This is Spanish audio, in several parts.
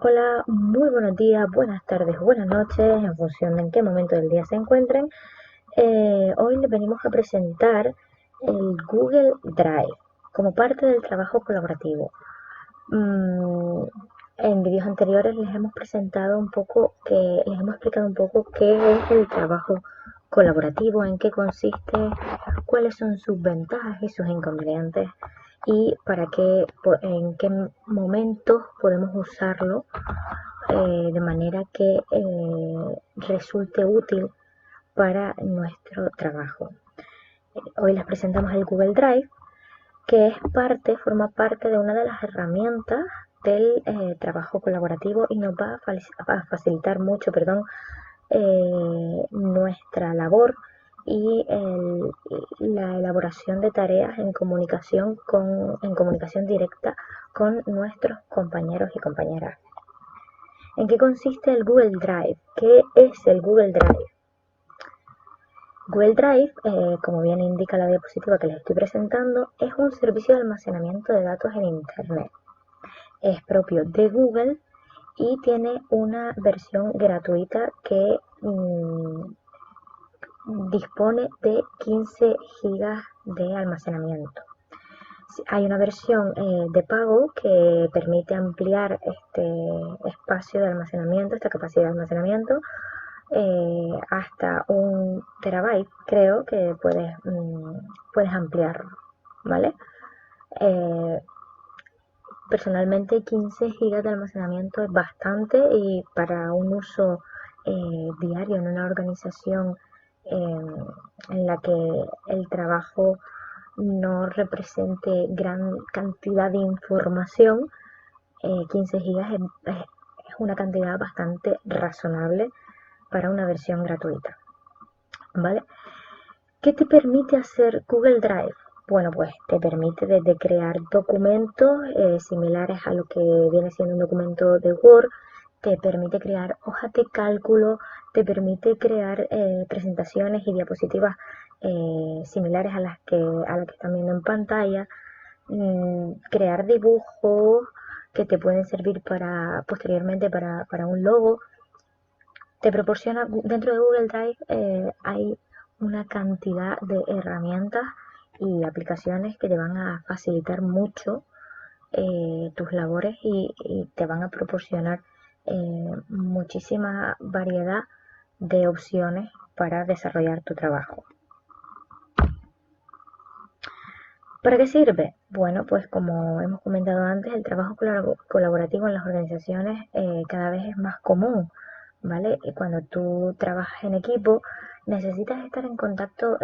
Hola, muy buenos días, buenas tardes, buenas noches, en función de en qué momento del día se encuentren. Hoy les venimos a presentar el Google Drive como parte del trabajo colaborativo. Mm, en vídeos anteriores les hemos presentado un poco, les hemos explicado un poco qué es el trabajo colaborativo, en qué consiste, cuáles son sus ventajas y sus inconvenientes y en qué momentos podemos usarlo de manera que resulte útil para nuestro trabajo. Hoy les presentamos el Google Drive, que forma parte de una de las herramientas del trabajo colaborativo y nos va a facilitar mucho, nuestra labor y la elaboración de tareas en comunicación directa con nuestros compañeros y compañeras. ¿En qué consiste el Google Drive? ¿Qué es el Google Drive? Google Drive, como bien indica la diapositiva que les estoy presentando, es un servicio de almacenamiento de datos en Internet. Es propio de Google y tiene una versión gratuita que dispone de 15 gigas de almacenamiento. Hay una versión de pago que permite ampliar este espacio de almacenamiento, esta capacidad de almacenamiento, hasta 1 terabyte, creo que puedes ampliarlo, ¿vale? Eh, Personalmente 15 gigas de almacenamiento es bastante y para un uso diario en una organización en la que el trabajo no represente gran cantidad de información, 15 gigas es una cantidad bastante razonable para una versión gratuita, ¿vale? ¿Qué te permite hacer Google Drive? Bueno, pues te permite desde crear documentos similares a lo que viene siendo un documento de Word, te permite crear hojas de cálculo, te permite crear presentaciones y diapositivas similares a las que están viendo en pantalla, crear dibujos que te pueden servir posteriormente para un logo. Te proporciona, dentro de Google Drive hay una cantidad de herramientas y aplicaciones que te van a facilitar mucho tus labores y te van a proporcionar muchísima variedad de opciones para desarrollar tu trabajo. ¿Para qué sirve? Bueno, pues como hemos comentado antes, el trabajo colaborativo en las organizaciones cada vez es más común, ¿vale? Y cuando tú trabajas en equipo, necesitas estar en contacto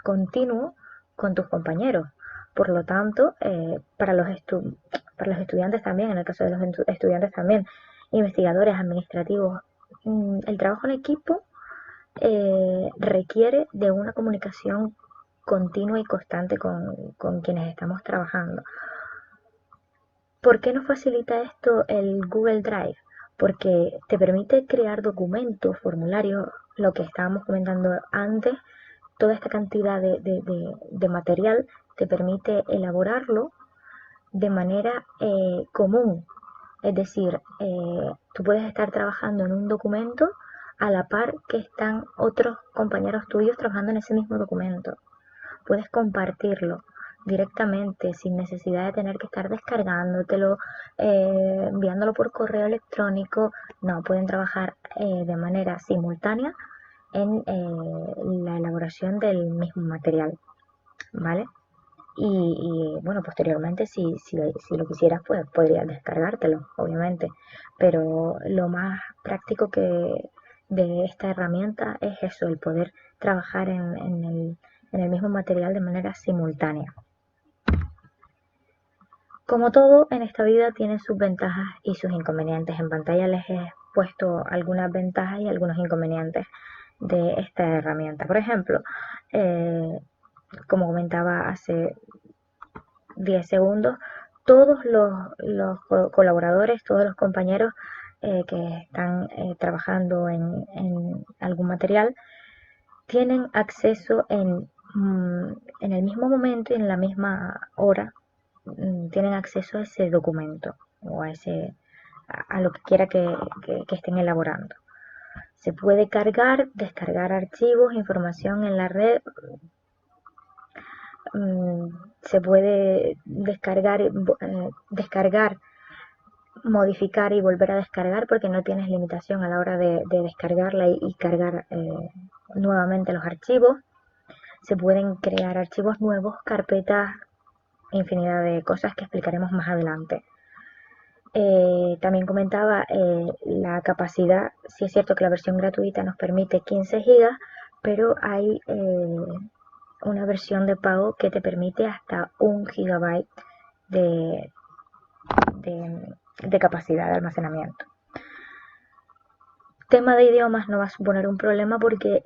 continuo con tus compañeros. Por lo tanto, para los estudiantes también, en el caso de los estudiantes también, investigadores, administrativos, el trabajo en equipo requiere de una comunicación continua y constante con quienes estamos trabajando. ¿Por qué nos facilita esto el Google Drive? Porque te permite crear documentos, formularios, lo que estábamos comentando antes, toda esta cantidad de material te permite elaborarlo de manera común. Es decir, tú puedes estar trabajando en un documento a la par que están otros compañeros tuyos trabajando en ese mismo documento. Puedes compartirlo directamente sin necesidad de tener que estar descargándotelo, enviándolo por correo electrónico. No, pueden trabajar de manera simultánea en la elaboración del mismo material, ¿vale? Bueno, posteriormente si lo quisieras, pues podrías descargártelo, obviamente. Pero lo más práctico de esta herramienta es eso, el poder trabajar en el mismo material de manera simultánea. Como todo en esta vida tiene sus ventajas y sus inconvenientes. En pantalla les he puesto algunas ventajas y algunos inconvenientes de esta herramienta. Por ejemplo, como comentaba hace 10 segundos, todos los colaboradores, todos los compañeros que están trabajando en algún material, tienen acceso en el mismo momento y en la misma hora, tienen acceso a ese documento o a lo que quiera que estén elaborando. Se puede cargar, descargar archivos, información en la red. Se puede descargar, modificar y volver a descargar, porque no tienes limitación a la hora de descargarla y cargar nuevamente los archivos. Se pueden crear archivos nuevos, carpetas, infinidad de cosas que explicaremos más adelante. También comentaba la capacidad. Sí es cierto que la versión gratuita nos permite 15 gigas, pero hay una versión de pago que te permite hasta 1 gigabyte de, de capacidad de almacenamiento. Tema de idiomas no va a suponer un problema porque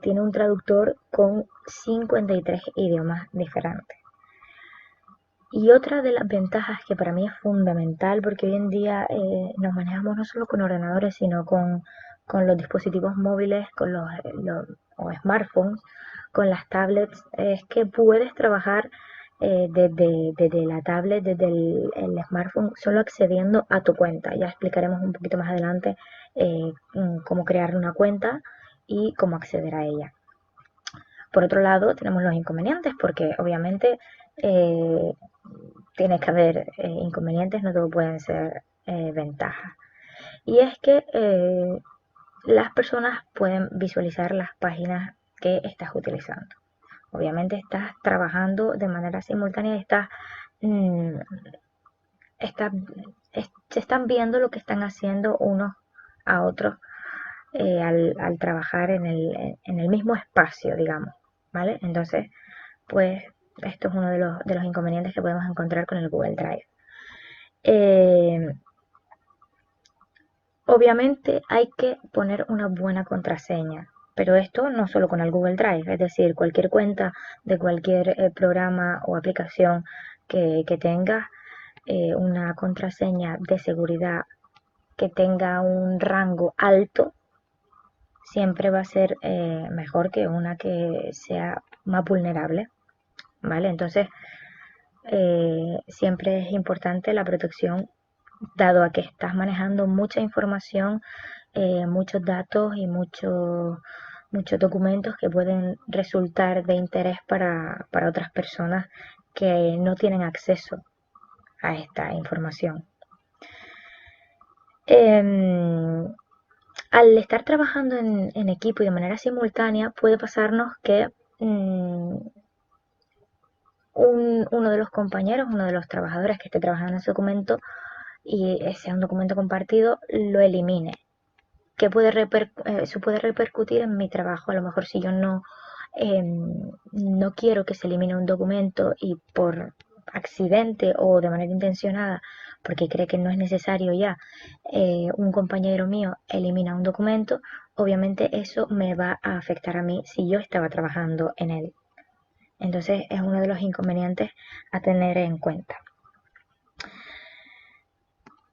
tiene un traductor con 53 idiomas diferentes. Y otra de las ventajas que para mí es fundamental, porque hoy en día nos manejamos no solo con ordenadores, sino con los dispositivos móviles, con los o smartphones, con las tablets, es que puedes trabajar desde la tablet, desde el smartphone, solo accediendo a tu cuenta. Ya explicaremos un poquito más adelante cómo crear una cuenta y cómo acceder a ella. Por otro lado, tenemos los inconvenientes, porque obviamente tiene que haber inconvenientes, no todo pueden ser ventajas. Y es que las personas pueden visualizar las páginas que estás utilizando. Obviamente estás trabajando de manera simultánea y se están viendo lo que están haciendo unos a otros al trabajar en el mismo espacio, digamos, ¿vale? Entonces, pues esto es uno de los inconvenientes que podemos encontrar con el Google Drive. Obviamente hay que poner una buena contraseña, pero esto no solo con el Google Drive, es decir, cualquier cuenta de cualquier programa o aplicación que tenga una contraseña de seguridad que tenga un rango alto, siempre va a ser mejor que una que sea más vulnerable, ¿vale? Entonces, siempre es importante la protección, dado a que estás manejando mucha información, muchos datos y muchos documentos que pueden resultar de interés para otras personas que no tienen acceso a esta información. Al estar trabajando en equipo y de manera simultánea, puede pasarnos que uno de los compañeros, uno de los trabajadores que esté trabajando en ese documento y sea un documento compartido, lo elimine. Que eso puede repercutir en mi trabajo. A lo mejor si yo no quiero que se elimine un documento y por accidente o de manera intencionada, porque cree que no es necesario ya, un compañero mío elimina un documento, obviamente eso me va a afectar a mí si yo estaba trabajando en él. Entonces es uno de los inconvenientes a tener en cuenta.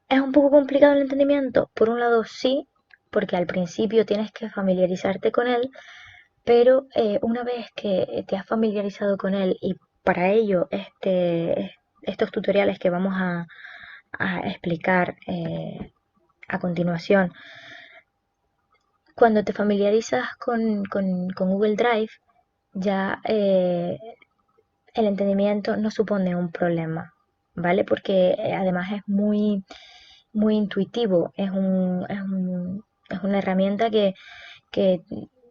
¿Es un poco complicado el entendimiento? Por un lado sí, porque al principio tienes que familiarizarte con él, pero una vez que te has familiarizado con él, y para ello estos tutoriales que vamos a explicar a continuación, cuando te familiarizas con Google Drive, ya el entendimiento no supone un problema, ¿vale? Porque además es muy intuitivo, es una herramienta que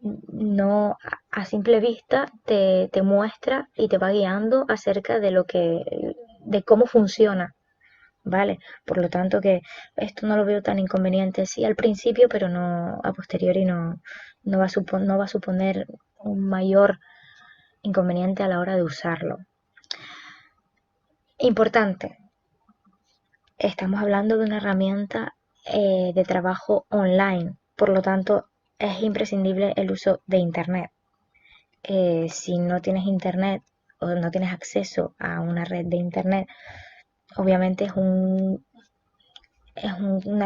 no a simple vista te muestra y te va guiando acerca de cómo funciona, ¿vale? Por lo tanto que esto no lo veo tan inconveniente, sí al principio, pero no a posteriori, no va a suponer un mayor inconveniente a la hora de usarlo. Importante, estamos hablando de una herramienta de trabajo online, por lo tanto es imprescindible el uso de Internet. Si no tienes Internet o no tienes acceso a una red de Internet, obviamente es una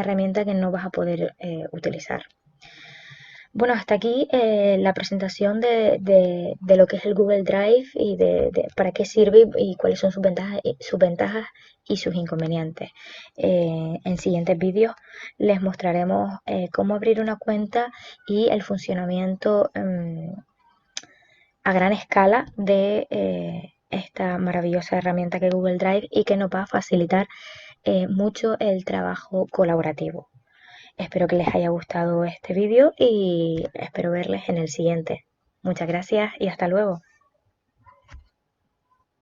herramienta que no vas a poder utilizar. Bueno, hasta aquí la presentación de lo que es el Google Drive y de para qué sirve y cuáles son sus ventajas y sus inconvenientes. En siguientes vídeos les mostraremos cómo abrir una cuenta y el funcionamiento a gran escala de esta maravillosa herramienta que es Google Drive y que nos va a facilitar mucho el trabajo colaborativo. Espero que les haya gustado este vídeo y espero verles en el siguiente. Muchas gracias y hasta luego.